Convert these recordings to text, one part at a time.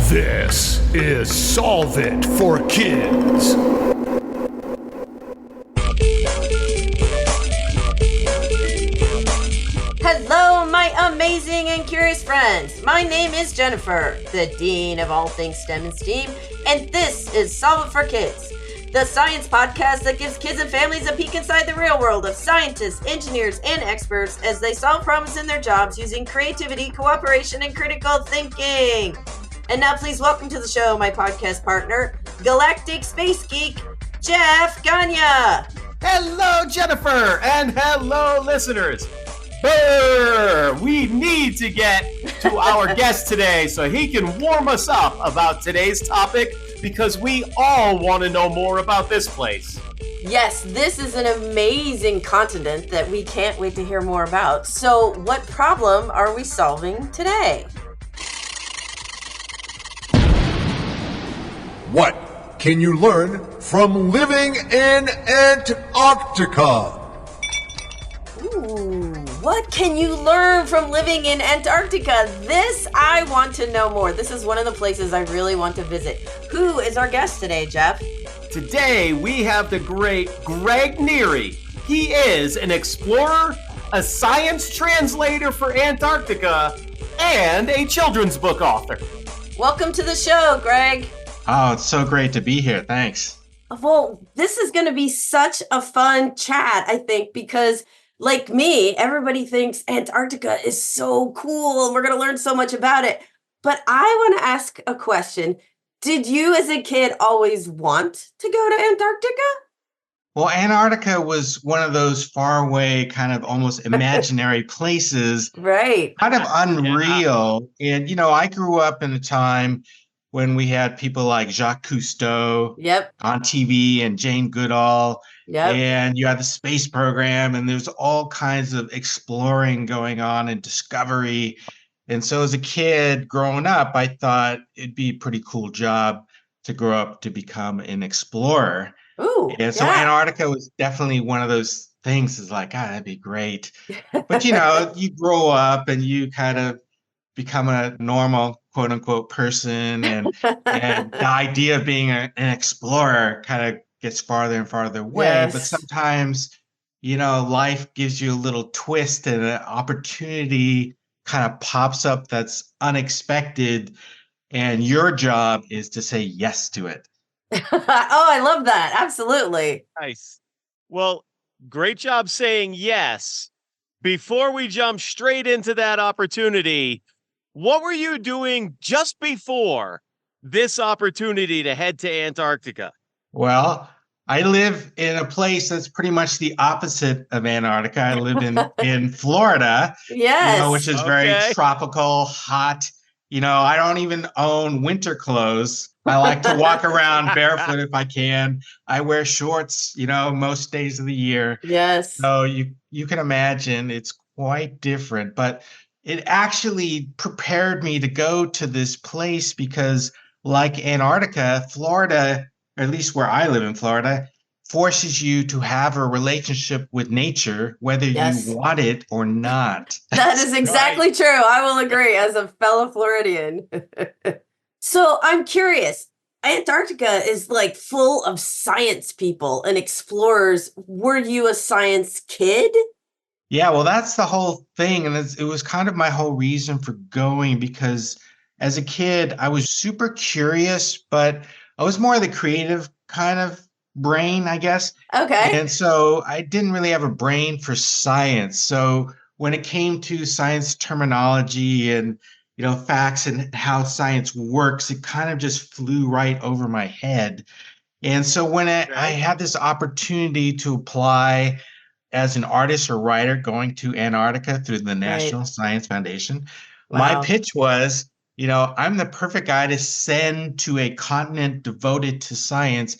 This is Solve It for Kids. Hello, my amazing and curious friends. My name is Jennifer, the Dean of all things STEM and STEAM, and this is Solve It for Kids, the science podcast that gives kids and families a peek inside the real world of scientists, engineers, and experts as they solve problems in their jobs using creativity, cooperation, and critical thinking. And now please welcome to the show my podcast partner, Galactic Space Geek, Jeff Gagne. Hello, Jennifer, and hello, listeners. Brr, we need to get to our guest today so he can warm us up about today's topic because we all want to know more about this place. Yes, this is an amazing continent that we can't wait to hear more about. So what problem are we solving today? What can you learn from living in Antarctica? Ooh, what can you learn from living in Antarctica? This, I want to know more. This is one of the places I really want to visit. Who is our guest today, Jeff? Today, we have the great Greg Neri. He is an explorer, a science translator for Antarctica, and a children's book author. Welcome to the show, Greg. Oh, it's so great to be here. Thanks. Well, this is going to be such a fun chat, I think, because like me, everybody thinks Antarctica is so cool and we're going to learn so much about it. But I want to ask a question. Did you as a kid always want to go to Antarctica? Well, Antarctica was one of those faraway, kind of almost imaginary places. Right. Kind of unreal. Yeah. And, I grew up in a time when we had people like Jacques Cousteau on TV and Jane Goodall. And you had the space program and there's all kinds of exploring going on and discovery. And so as a kid growing up, I thought it'd be a pretty cool job to grow up to become an explorer. Ooh, and so Antarctica was definitely one of those things is like, that'd be great. But, you grow up and you kind of become a normal, quote unquote, person. And the idea of being an explorer kind of gets farther and farther away. Yes. But sometimes, life gives you a little twist and an opportunity kind of pops up that's unexpected. And your job is to say yes to it. Oh, I love that. Absolutely. Nice. Well, great job saying yes. Before we jump straight into that opportunity, what were you doing just before this opportunity to head to Antarctica? Well, I live in a place that's pretty much the opposite of Antarctica. I live in Florida, yes, which is very tropical, hot. I don't even own winter clothes. I like to walk around barefoot if I can. I wear shorts, most days of the year. Yes. So you can imagine it's quite different, but it actually prepared me to go to this place because like Antarctica, Florida, or at least where I live in Florida, forces you to have a relationship with nature, whether you want it or not. That is exactly true. I will agree as a fellow Floridian. So I'm curious, Antarctica is like full of science people and explorers. Were you a science kid? Yeah, well, that's the whole thing. And it was kind of my whole reason for going because as a kid, I was super curious, but I was more the creative kind of brain, I guess. Okay. And so I didn't really have a brain for science. So when it came to science terminology and, facts and how science works, it kind of just flew right over my head. And so when I had this opportunity to apply as an artist or writer going to Antarctica through the National Science Foundation, my pitch was, I'm the perfect guy to send to a continent devoted to science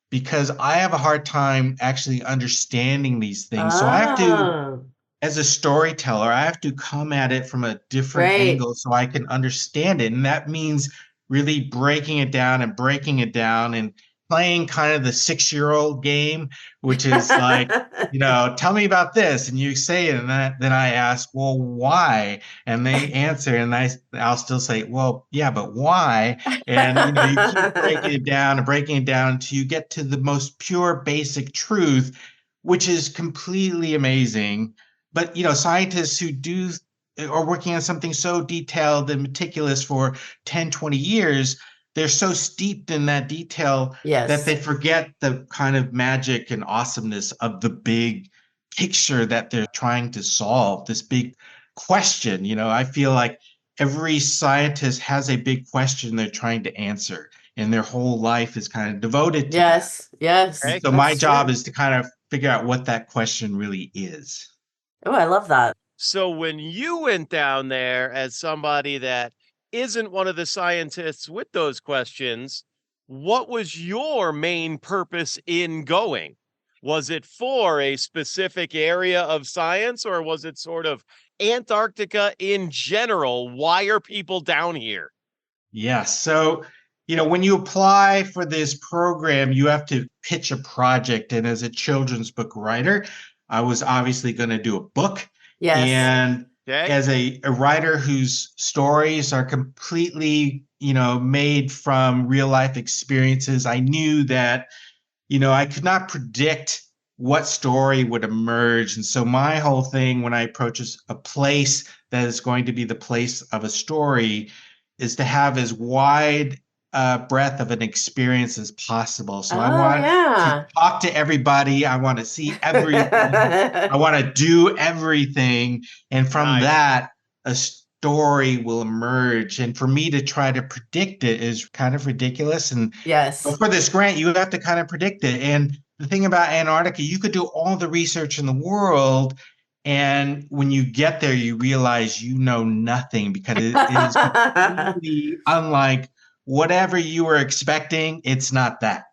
because I have a hard time actually understanding these things. So I have to, as a storyteller, I have to come at it from a different angle so I can understand it. And that means really breaking it down and playing kind of the 6-year-old game, which is like, tell me about this, and you say it, and then I ask, well, why? And they answer, and I'll still say, well, yeah, but why? And you keep breaking it down and breaking it down until you get to the most pure, basic truth, which is completely amazing. But scientists who are working on something so detailed and meticulous for 10, 20 years, they're so steeped in that detail that they Yes. forget the kind of magic and awesomeness of the big picture that they're trying to solve, this big question. I feel like every scientist has a big question they're trying to answer, and their whole life is kind of devoted to that. Yes. Yes. Okay. So my That's job true. is to kind of figure out what that question really is. Oh, I love that. So when you went down there as somebody that isn't one of the scientists with those questions, what was your main purpose in going? Was it for a specific area of science, or was it sort of Antarctica in general? Why are people down here? Yeah. So, when you apply for this program, you have to pitch a project. And as a children's book writer, I was obviously going to do a book. Yes. And Okay. as a writer whose stories are completely, made from real life experiences, I knew that, I could not predict what story would emerge. And so my whole thing when I approach a place that is going to be the place of a story is to have as wide breadth of an experience as possible. So I Oh, want to yeah. talk to everybody. I want to see everything. I want to do everything. And from Nice. that, a story will emerge. And for me to try to predict it is kind of ridiculous. But Yes. for this grant, you have to kind of predict it. And the thing about Antarctica, you could do all the research in the world, and when you get there, you realize you know nothing because it is completely unlike whatever you were expecting. It's not that.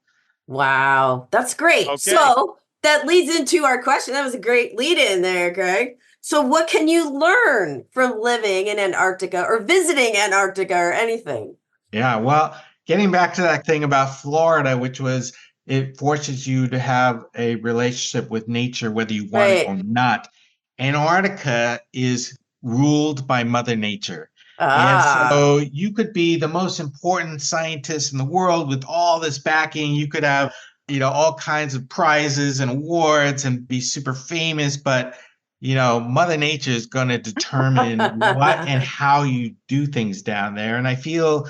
Wow. That's great. Okay. So that leads into our question. That was a great lead in there, Greg. So, what can you learn from living in Antarctica or visiting Antarctica or anything? Yeah. Well, getting back to that thing about Florida, which was it forces you to have a relationship with nature, whether you want it or Right. not. Antarctica is ruled by Mother Nature. And Ah. so you could be the most important scientist in the world with all this backing. You could have, all kinds of prizes and awards and be super famous, but Mother Nature is going to determine what and how you do things down there. And I feel,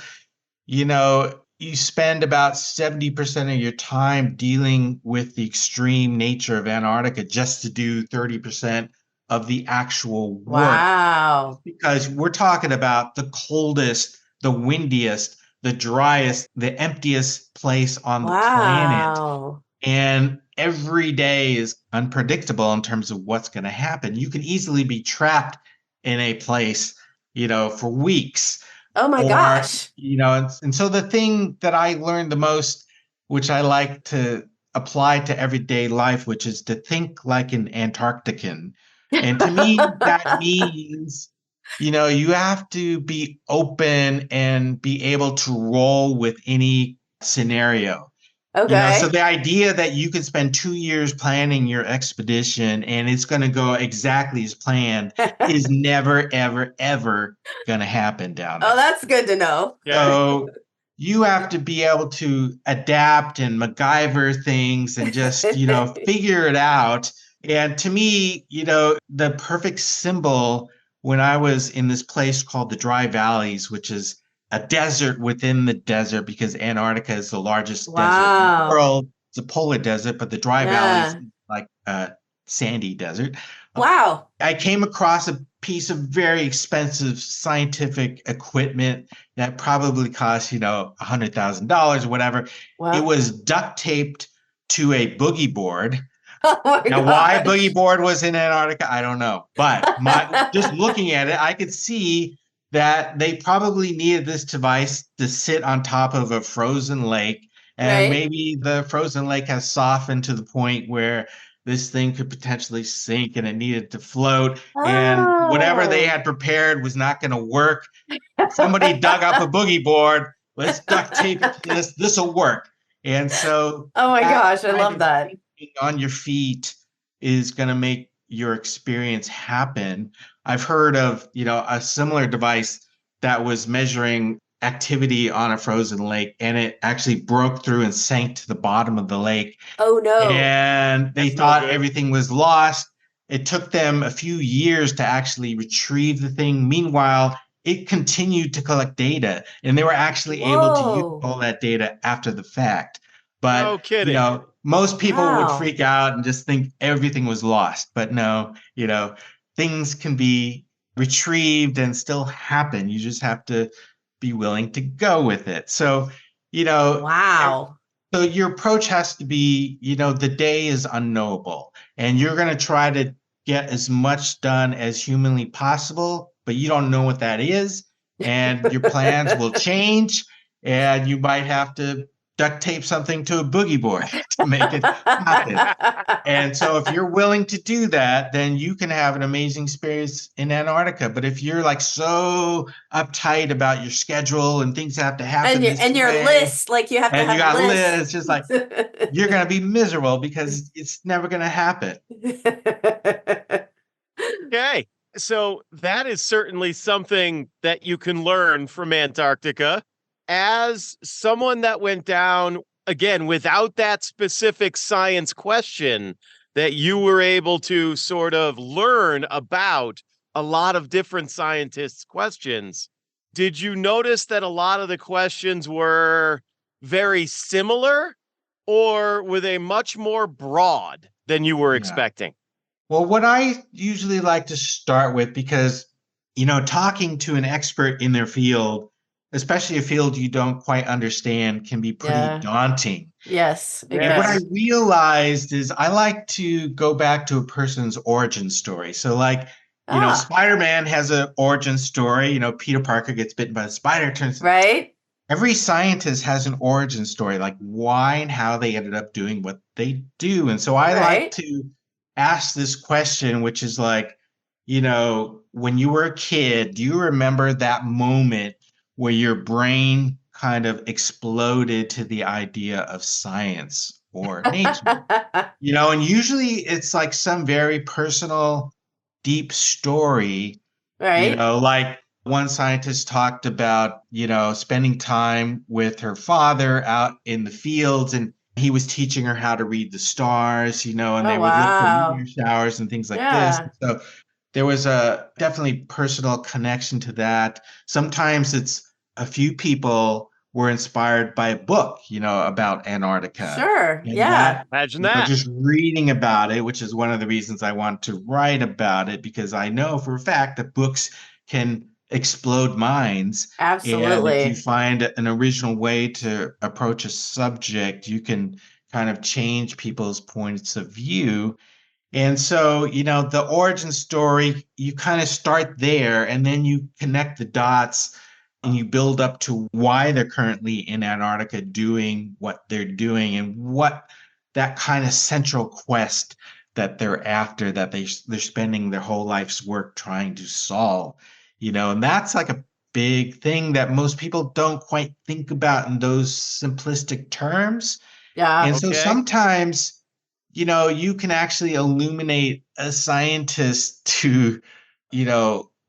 you spend about 70% of your time dealing with the extreme nature of Antarctica just to do 30% of the actual work. Wow. Because we're talking about the coldest, the windiest, the driest, the emptiest place on the planet. Wow. And every day is unpredictable in terms of what's going to happen. You can easily be trapped in a place, for weeks. Oh my Or, gosh. and so the thing that I learned the most, which I like to apply to everyday life, which is to think like an Antarctican. And to me, that means, you have to be open and be able to roll with any scenario. So Okay. the idea that you can spend 2 years planning your expedition and it's going to go exactly as planned is never, ever, ever going to happen down Oh, there. that's good to know. Okay. So you have to be able to adapt and MacGyver things and just, figure it out. And to me, the perfect symbol when I was in this place called the Dry Valleys, which is a desert within the desert because Antarctica is the largest desert in the Wow. world. It's a polar desert, but the Dry Valleys Yeah. is like a sandy desert. Wow. I came across a piece of very expensive scientific equipment that probably cost, $100,000 or whatever. It Wow. was duct taped to a boogie board. Oh my Now, why gosh. boogie board was in Antarctica, I don't know. But just looking at it, I could see that they probably needed this device to sit on top of a frozen lake. And Right. maybe the frozen lake has softened to the point where this thing could potentially sink and it needed to float. And whatever they Oh. had prepared was not going to work. Somebody dug up a boogie board. Let's duct tape it to this. This will work. And so Oh my that gosh, I kind love of that. thinking on your feet is going to make your experience happen. I've heard of, a similar device that was measuring activity on a frozen lake, and it actually broke through and sank to the bottom of the lake. Oh no. And they That's no thought good. everything was lost. It took them a few years to actually retrieve the thing. Meanwhile, it continued to collect data, and they were actually able to use Whoa. all that data after the fact. No But, kidding. most people would Wow. freak out and just think everything was lost. But no, things can be retrieved and still happen. You just have to be willing to go with it. So, you know, Wow. so your approach has to be, the day is unknowable, and you're going to try to get as much done as humanly possible, but you don't know what that is, and your plans will change, and you might have to duct tape something to a boogie board to make it happen. And so if you're willing to do that, then you can have an amazing experience in Antarctica. But if you're like so uptight about your schedule and things have to happen this And your way, list, like you have to and you have got lists. lists, just like you're going to be miserable because it's never going to happen. Okay. So that is certainly something that you can learn from Antarctica. As someone that went down, again, without that specific science question, that you were able to sort of learn about a lot of different scientists' questions. Did you notice that a lot of the questions were very similar, or were they much more broad than you were Yeah. expecting? Well, what I usually like to start with, because, talking to an expert in their field, especially a field you don't quite understand, can be pretty Yeah. daunting. Yes, it And what I Yes. can. realized is I like to go back to a person's origin story. So, like, Ah, Spider-Man has an origin story. Peter Parker gets bitten by a spider. Turns right? Every scientist has an origin story, like why and how they ended up doing what they do. And so I like Right. to ask this question, which is like, when you were a kid, do you remember that moment where your brain kind of exploded to the idea of science or nature? And usually it's like some very personal, deep story, Right. like one scientist talked about, spending time with her father out in the fields, and he was teaching her how to read the stars, and Oh, they would look for wow. meteor showers and things like this. Yeah. So there was a definitely personal connection to that. Sometimes it's a few people were inspired by a book, about Antarctica. Sure. And Yeah. that, Imagine that. just reading about it, which is one of the reasons I want to write about it, because I know for a fact that books can explode minds. And if you Absolutely. find an original way to approach a subject, you can kind of change people's points of view. And so, the origin story, you kind of start there and then you connect the dots and you build up to why they're currently in Antarctica doing what they're doing and what that kind of central quest that they're after, that they're spending their whole life's work trying to solve. And that's like a big thing that most people don't quite think about in those simplistic terms. Yeah. And so Okay. sometimes, you can actually illuminate a scientist to,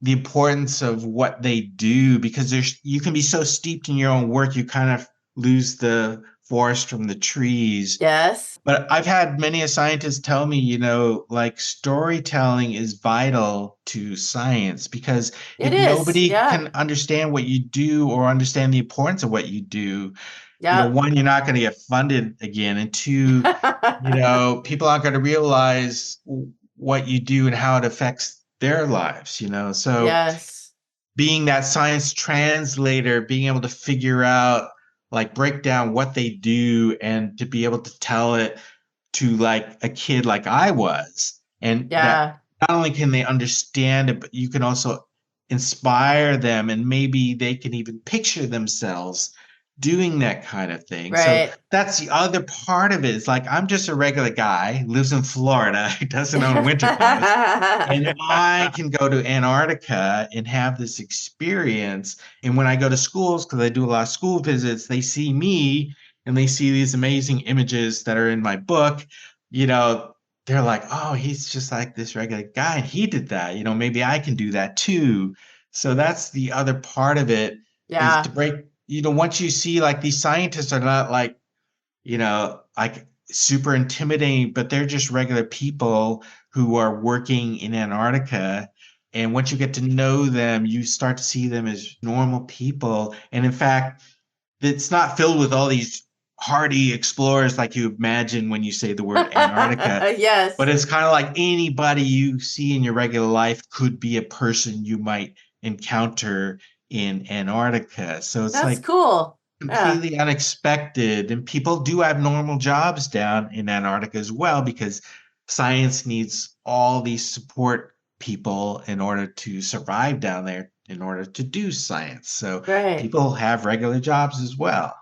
the importance of what they do, because you can be so steeped in your own work, you kind of lose the forest from the trees. Yes. But I've had many a scientist tell me, like storytelling is vital to science, because It if is. nobody Yeah. can understand what you do or understand the importance of what you do, Yep. one, you're not going to get funded again. And two, people aren't going to realize what you do and how it affects their lives. So Yes. being that science translator, being able to figure out, like break down what they do and to be able to tell it to like a kid like I was, and that Yeah. not only can they understand it, but you can also inspire them, and maybe they can even picture themselves doing that kind of thing. So Right. that's the other part of it. It's like I'm just a regular guy, lives in Florida, doesn't own winter clothes, and I can go to Antarctica and have this experience. And when I go to schools, because I do a lot of school visits, they see me and they see these amazing images that are in my book, they're like, oh, he's just like this regular guy and he did that. Maybe I can do that too. So that's the other part of it is Yeah. to break, once you see like these scientists are not like, like super intimidating, but they're just regular people who are working in Antarctica. And once you get to know them, you start to see them as normal people. And in fact, it's not filled with all these hardy explorers like you imagine when you say the word Antarctica. Yes. But it's kind of like anybody you see in your regular life could be a person you might encounter in Antarctica. So it's That's like cool. Yeah. completely unexpected. And people do have normal jobs down in Antarctica as well, because science needs all these support people in order to survive down there, in order to do science. So Right. people have regular jobs as well.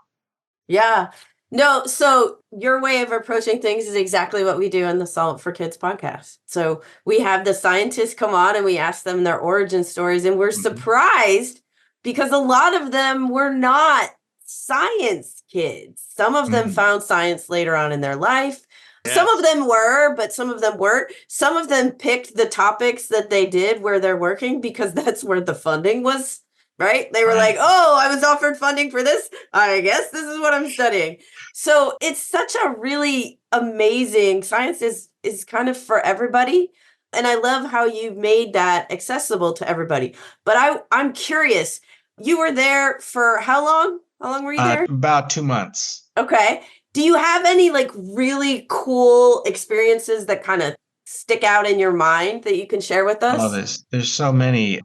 Yeah. No, so your way of approaching things is exactly what we do in the Solve for Kids podcast. So we have the scientists come on and we ask them their origin stories, and we're surprised because a lot of them were not science kids. Some of them found science later on in their life. Yes. Some of them were, but some of them weren't. Some of them picked the topics that they did where they're working because that's where the funding was. Right? They were like, oh, I was offered funding for this. I guess this is what I'm studying. So it's such a really amazing science is kind of for everybody. And I love how you made that accessible to everybody. But I'm curious, you were there for how long? How long were you there? About 2 months. Okay. Do you have any like really cool experiences that kind of stick out in your mind that you can share with us? Oh, there's so many.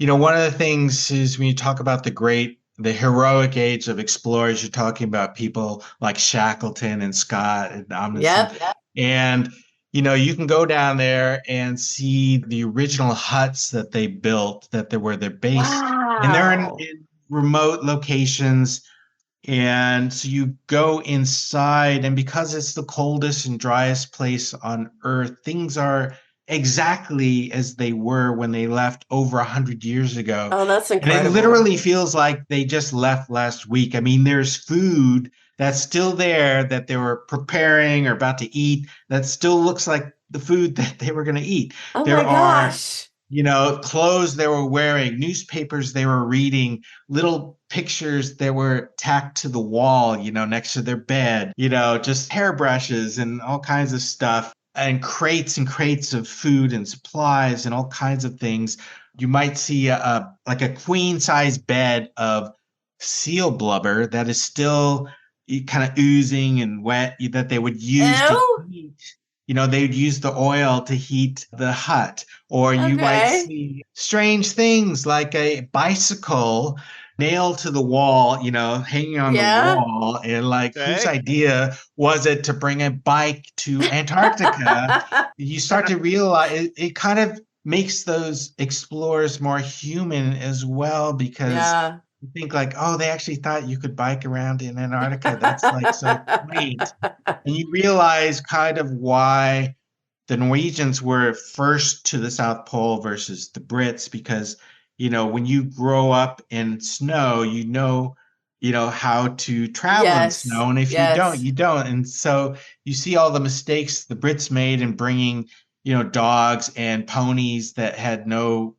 One of the things is when you talk about the heroic age of explorers, you're talking about people like Shackleton and Scott and Amundsen. Yep. And, you can go down there and see the original huts that they built, that they were their base. Wow. And they're in remote locations. And so you go inside, and because it's the coldest and driest place on Earth, things are exactly as they were when they left over 100 years ago. Oh, that's incredible. And it literally feels like they just left last week. I mean, there's food that's still there that they were preparing or about to eat that still looks like the food that they were going to eat. Oh There my are gosh. clothes they were wearing, newspapers they were reading, little pictures that were tacked to the wall, next to their bed, just hairbrushes and all kinds of stuff, and crates of food and supplies and all kinds of things. You might see like a queen size bed of seal blubber that is still kind of oozing and wet that they would use to heat. They would use the oil to heat the hut. Or you might see strange things like a bicycle nailed to the wall, hanging on the wall. And like, whose idea was it to bring a bike to Antarctica? You start to realize it kind of makes those explorers more human as well, because you think like, oh, they actually thought you could bike around in Antarctica. That's like so quaint. And you realize kind of why the Norwegians were first to the South Pole versus the Brits, because, when you grow up in snow, how to travel in snow. And if you don't, you don't. And so you see all the mistakes the Brits made in bringing, dogs and ponies that had no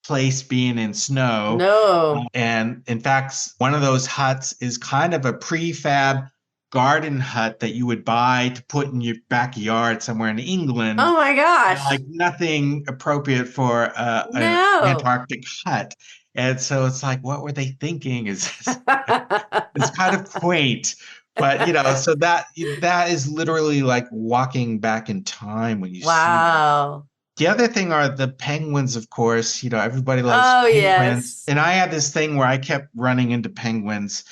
place being in snow. No. And in fact, one of those huts is kind of a prefab garden hut that you would buy to put in your backyard somewhere in England. Oh my gosh. Like nothing appropriate for an Antarctic hut. And so it's like, what were they thinking? It's kind of quaint. But, so that is literally like walking back in time when you see that. The other thing are the penguins, of course. Everybody loves penguins. Yes. And I had this thing where I kept running into penguins,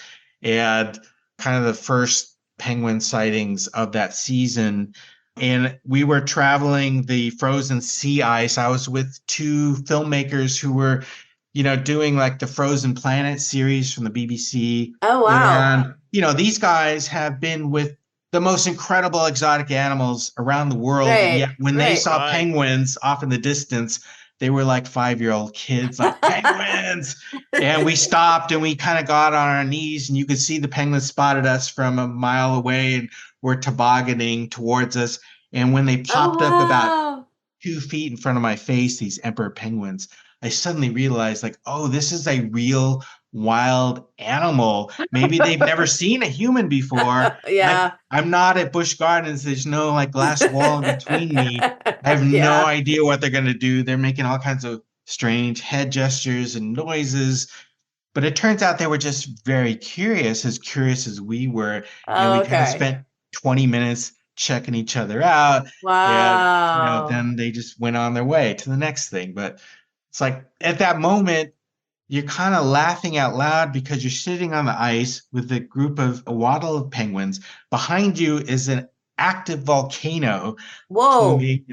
and kind of the first penguin sightings of that season. And we were traveling the frozen sea ice. I was with two filmmakers who were, doing like the Frozen Planet series from the BBC. Oh, wow. And, these guys have been with the most incredible exotic animals around the world. And yet when they saw penguins off in the distance, they were like 5-year-old kids, like penguins. And we stopped and we kind of got on our knees, and you could see the penguins spotted us from a mile away and were tobogganing towards us. And when they popped up about wow. 2 feet in front of my face, these emperor penguins, I suddenly realized, like, oh, this is a real wild animal. Maybe they've never seen a human before. Yeah. I'm not at Busch Gardens. There's no like glass wall in between me. I have no Yeah. idea what they're going to do. They're making all kinds of strange head gestures and noises. But it turns out they were just very curious as we were. And we kind of Okay. spent 20 minutes checking each other out. And, Wow. then they just went on their way to the next thing. But it's like at that moment, you're kind of laughing out loud because you're sitting on the ice with a waddle of penguins. Behind you is an active volcano Whoa. booming,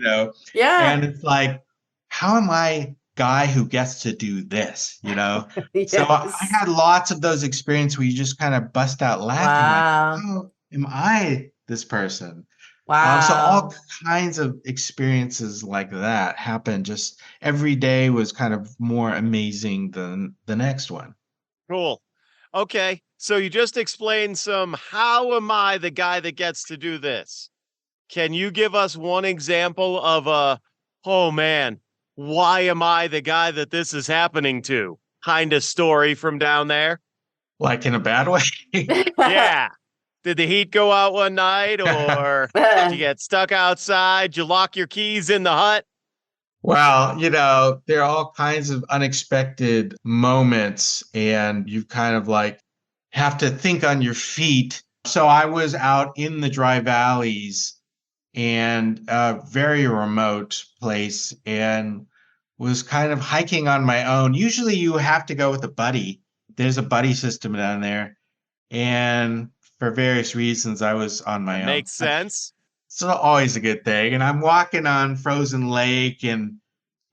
Yeah. and it's like, how am I guy who gets to do this, Yes. So I had lots of those experiences where you just kind of bust out laughing, like, Wow. how am I this person? Wow. So all kinds of experiences like that happen. Just every day was kind of more amazing than the next one. Cool. Okay. So you just explained some how am I the guy that gets to do this? Can you give us one example of oh man, why am I the guy that this is happening to kind of story from down there? Like in a bad way? Yeah. Did the heat go out one night, or did you get stuck outside? Did you lock your keys in the hut? Well, there are all kinds of unexpected moments, and you kind of like have to think on your feet. So I was out in the dry valleys and a very remote place, and was kind of hiking on my own. Usually you have to go with a buddy. There's a buddy system down there. And for various reasons, I was on my own. Makes sense. It's always a good thing. And I'm walking on frozen lake, and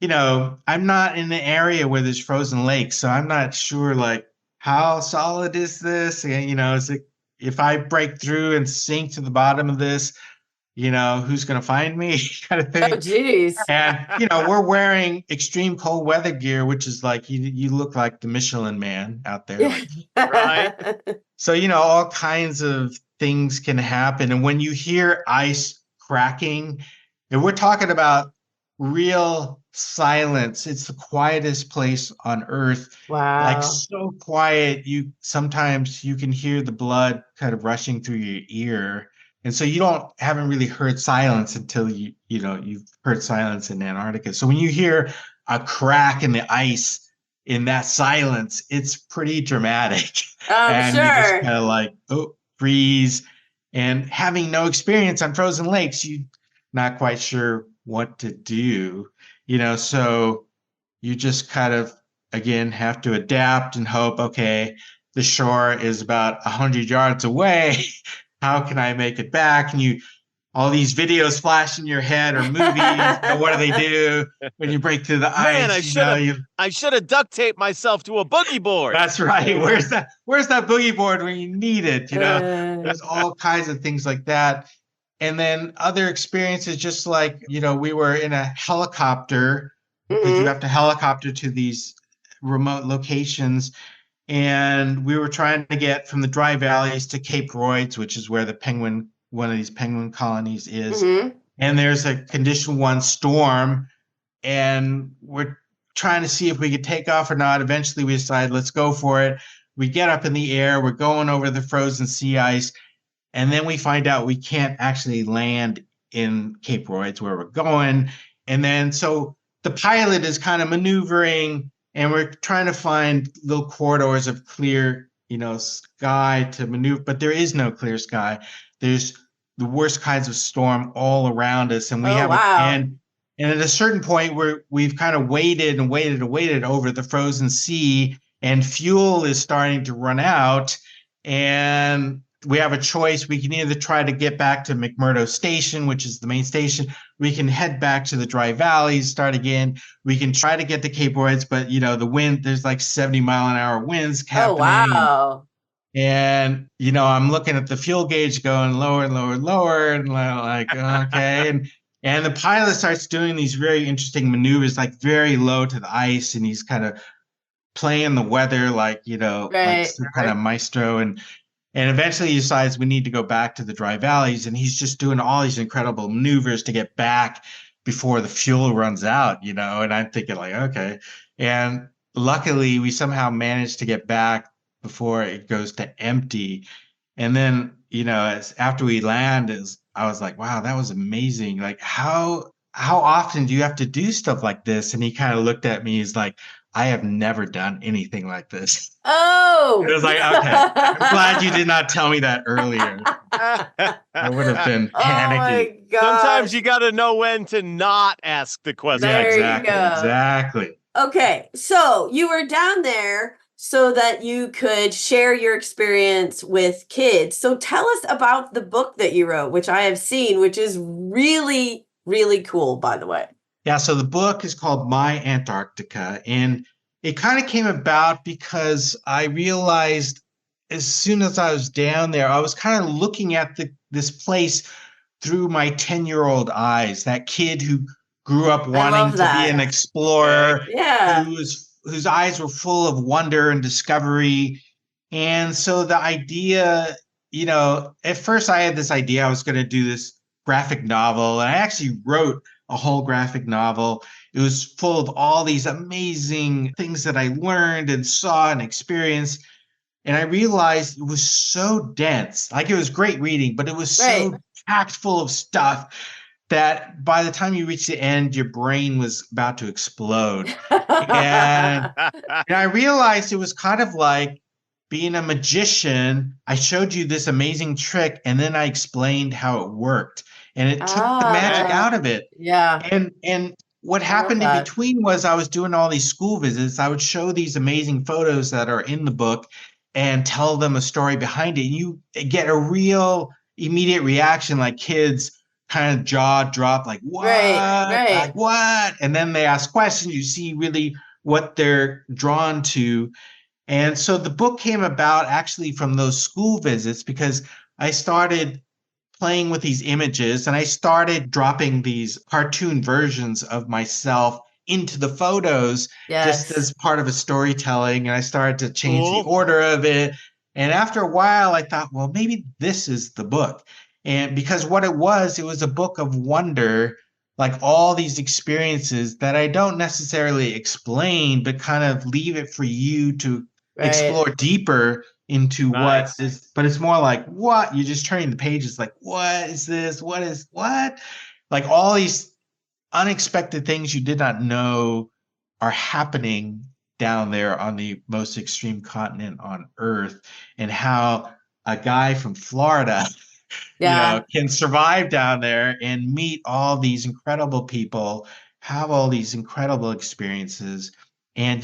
I'm not in the area where there's frozen lakes, so I'm not sure like how solid is this? And is it, if I break through and sink to the bottom of this, who's going to find me kind of thing. Oh, geez. And, we're wearing extreme cold weather gear, which is like, you look like the Michelin man out there. Like, Right. so, all kinds of things can happen. And when you hear ice cracking, and we're talking about real silence, it's the quietest place on earth. Wow. Like so quiet, sometimes you can hear the blood kind of rushing through your ear. And so you haven't really heard silence until you've heard silence in Antarctica. So when you hear a crack in the ice in that silence, it's pretty dramatic. And Sure. you just kind of like, freeze. And having no experience on frozen lakes, you're not quite sure what to do, so you just kind of, again, have to adapt and hope, okay, the shore is about 100 yards away. How can I make it back? And all these videos flash in your head or movies. What do they do when you break through the ice? Man, I should have duct taped myself to a boogie board. That's right. Where's that boogie board when you need it? There's all kinds of things like that. And then other experiences, just like, we were in a helicopter, because you have to helicopter to these remote locations. And we were trying to get from the dry valleys to Cape Royds, which is where one of these penguin colonies is. And there's a condition 1 storm, and we're trying to see if we could take off or not. Eventually we decide, let's go for it. We get up in the air, we're going over the frozen sea ice, and then we find out we can't actually land in Cape Royds where we're going. And then so the pilot is kind of maneuvering, and we're trying to find little corridors of clear, sky to maneuver, but there is no clear sky. There's the worst kinds of storm all around us, and we and at a certain point where we've kind of waited and waited and waited over the frozen sea, and fuel is starting to run out, and we have a choice. We can either try to get back to McMurdo Station, which is the main station. We can head back to the dry valleys, start again. We can try to get to Cape Royds, but the wind, there's like 70-mile-an-hour winds happening. Oh, wow. And, I'm looking at the fuel gauge going lower and lower and lower, and like, okay. And the pilot starts doing these very interesting maneuvers, like very low to the ice, and he's kind of playing the weather like, like Right. some kind of maestro. And eventually he decides we need to go back to the dry valleys, and he's just doing all these incredible maneuvers to get back before the fuel runs out, and I'm thinking like, okay. And luckily we somehow managed to get back before it goes to empty. And then, after we land, I was like, wow, that was amazing. Like how often do you have to do stuff like this? And he kind of looked at me, he's like, I have never done anything like this. Oh. It was like, okay, I'm glad you did not tell me that earlier. I would have been Oh my panicky. gosh. Sometimes you got to know when to not ask the question. Yeah, There you exactly. go. Exactly. Okay, so you were down there so that you could share your experience with kids. So tell us about the book that you wrote, which I have seen, which is really, really cool, by the way. Yeah, so the book is called My Antarctica, and it kind of came about because I realized as soon as I was down there, I was kind of looking at this place through my 10-year-old eyes, that kid who grew up wanting to be an explorer, Yeah. whose eyes were full of wonder and discovery. And so the idea, at first I had this idea I was going to do this graphic novel, and I actually wrote a whole graphic novel. It was full of all these amazing things that I learned and saw and experienced. And I realized it was so dense. Like, it was great reading, but it was so packed full of stuff that by the time you reach the end, your brain was about to explode. And I realized it was kind of like being a magician. I showed you this amazing trick, and then I explained how it worked, and it took the magic out of it. Yeah. And what happened in between was I was doing all these school visits. I would show these amazing photos that are in the book and tell them a story behind it. And you get a real immediate reaction, like kids kind of jaw drop, like, what? Like, what? And then they ask questions. You see really what they're drawn to. And so the book came about actually from those school visits, because I started playing with these images, and I started dropping these cartoon versions of myself into the photos just as part of a storytelling. And I started to change the order of it. And after a while, I thought, well, maybe this is the book. And because what it was a book of wonder, like all these experiences that I don't necessarily explain, but kind of leave it for you to explore deeper into what is, but it's more like, what? You're just turning the pages like, what is this? What? Like all these unexpected things you did not know are happening down there on the most extreme continent on Earth, and how a guy from Florida can survive down there and meet all these incredible people, have all these incredible experiences. And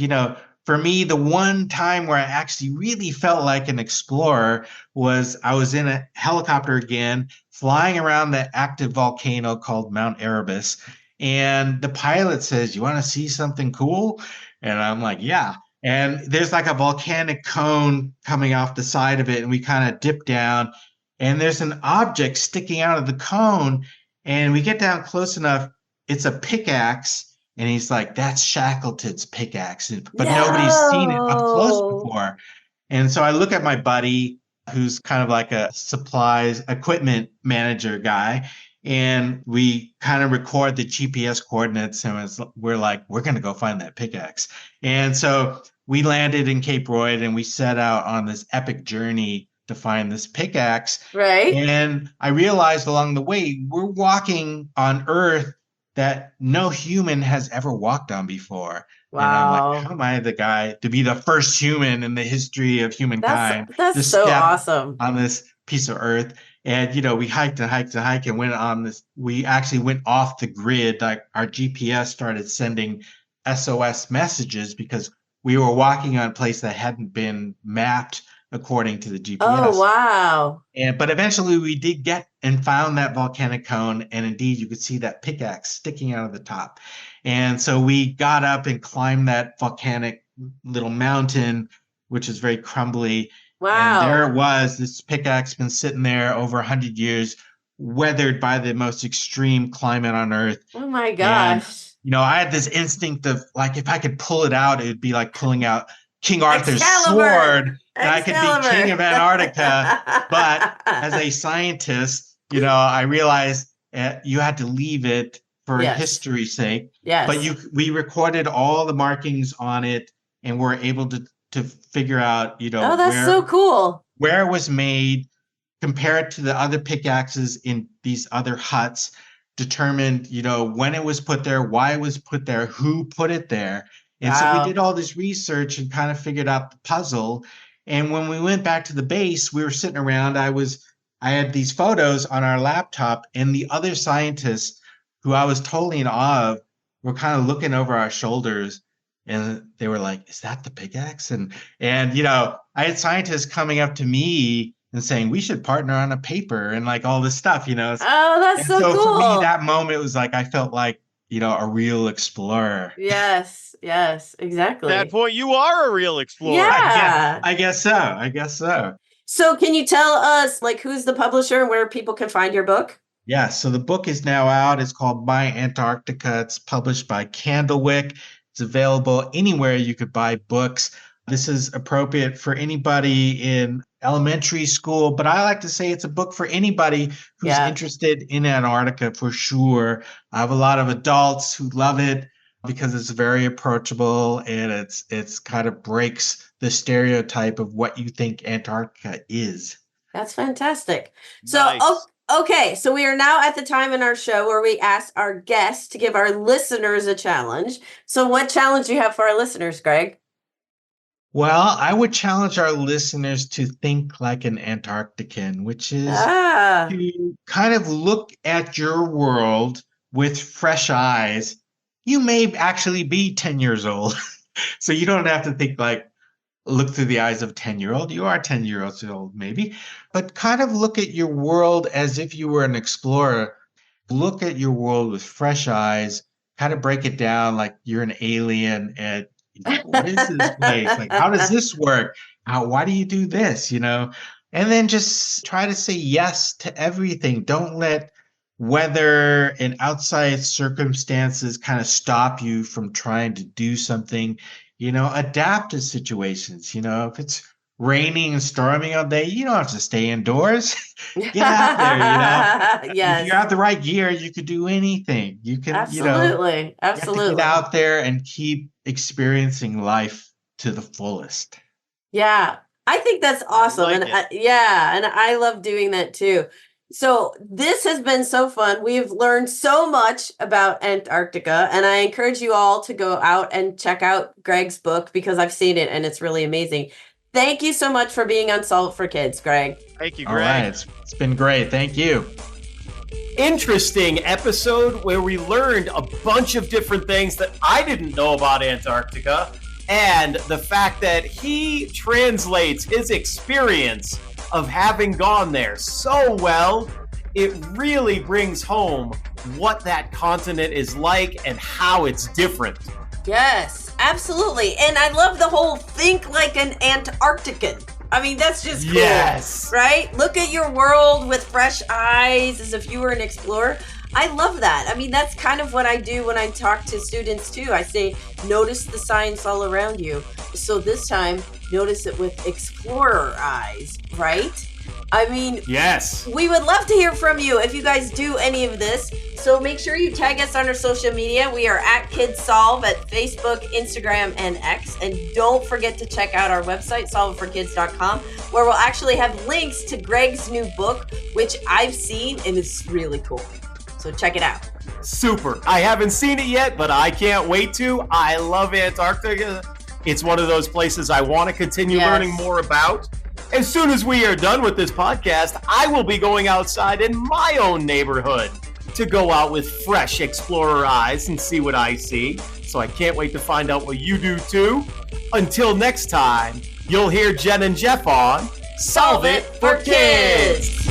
for me, the one time where I actually really felt like an explorer was I was in a helicopter again, flying around the active volcano called Mount Erebus. And the pilot says, "You want to see something cool?" And I'm like, "Yeah." And there's like a volcanic cone coming off the side of it. And we kind of dip down, and there's an object sticking out of the cone. And we get down close enough. It's a pickaxe. And he's like, "That's Shackleton's pickaxe." But nobody's seen it up close before. And so I look at my buddy, who's kind of like a supplies equipment manager guy, and we kind of record the GPS coordinates, and we're like, we're going to go find that pickaxe. And so we landed in Cape Royd, and we set out on this epic journey to find this pickaxe. And I realized along the way, we're walking on Earth that no human has ever walked on before. And I'm like, how am I the guy to be the first human in the history of humankind? That's so awesome. On this piece of Earth. And, we hiked and hiked and hiked and went on this. We actually went off the grid. Like, our GPS started sending SOS messages because we were walking on a place that hadn't been mapped according to the GPS. Oh, wow. But eventually we did get and found that volcanic cone. And indeed, you could see that pickaxe sticking out of the top. And so we got up and climbed that volcanic little mountain, which is very crumbly. Wow. And there it was, this pickaxe been sitting there over 100 years, weathered by the most extreme climate on Earth. Oh my And, gosh. I had this instinct of like, if I could pull it out, it would be like pulling out King Arthur's Excalibur! sword, and I could be king of Antarctica. But as a scientist, I realized you had to leave it for Yes. history's sake. Yes. But we recorded all the markings on it, and were able to figure out, Oh, that's so cool. where it was made, compare it to the other pickaxes in these other huts, determined, when it was put there, why it was put there, who put it there. And so Wow. we did all this research and kind of figured out the puzzle. And when we went back to the base, we were sitting around. I had these photos on our laptop, and the other scientists who I was totally in awe of were kind of looking over our shoulders, and they were like, "Is that the pickaxe?" And I had scientists coming up to me and saying, "We should partner on a paper," and like all this stuff, Oh, that's And so so cool. for me, that moment was like, I felt like, a real explorer. Yes, exactly. At that point, you are a real explorer. Yeah. I guess so. So can you tell us like who's the publisher and where people can find your book? Yeah, so the book is now out. It's called My Antarctica. It's published by Candlewick. It's available anywhere you could buy books. This is appropriate for anybody in elementary school, but I like to say it's a book for anybody who's interested in Antarctica for sure. I have a lot of adults who love it because it's very approachable, and it's kind of breaks the stereotype of what you think Antarctica is. That's fantastic. So, Nice. Okay, so we are now at the time in our show where we ask our guests to give our listeners a challenge. So what challenge do you have for our listeners, Greg? Well, I would challenge our listeners to think like an Antarctican, which is to kind of look at your world with fresh eyes. You may actually be 10 years old, so you don't have to think like, look through the eyes of a 10-year-old. You are 10 years old, maybe, but kind of look at your world as if you were an explorer. Look at your world with fresh eyes, kind of break it down like you're an alien, and what is this place? Like, how does this work? Why do you do this? And then just try to say yes to everything. Don't let weather and outside circumstances kind of stop you from trying to do something. Adapt to situations. If it's raining and storming all day, you don't have to stay indoors. Get out there, Yes. If you have the right gear, you could do anything. You can, Absolutely. you have to get out there and keep experiencing life to the fullest. Yeah, I think that's awesome. like And it. and I love doing that too. So this has been so fun. We've learned so much about Antarctica, and I encourage you all to go out and check out Greg's book because I've seen it and it's really amazing. Thank you so much for being on Solve It for Kids, Greg. Thank you, All Greg. right, it's been great. Thank you. Interesting episode where we learned a bunch of different things that I didn't know about Antarctica, and the fact that he translates his experience of having gone there so well, it really brings home what that continent is like and how it's different. Yes, absolutely. And I love the whole think like an Antarctican. I mean, that's just cool, Yes. right? Look at your world with fresh eyes as if you were an explorer. I love that. I mean, that's kind of what I do when I talk to students too. I say, notice the science all around you. So this time, notice it with explorer eyes, right? I mean, Yes. we would love to hear from you if you guys do any of this. So make sure you tag us on our social media. We are at Kids Solve at Facebook, Instagram, and X. And don't forget to check out our website, solveitforkids.com, where we'll actually have links to Greg's new book, which I've seen and it's really cool. So check it out. Super. I haven't seen it yet, but I can't wait to. I love Antarctica. It's one of those places I want to continue Yes. learning more about. As soon as we are done with this podcast, I will be going outside in my own neighborhood to go out with fresh explorer eyes and see what I see. So I can't wait to find out what you do too. Until next time, you'll hear Jen and Jeff on Solve It for Kids.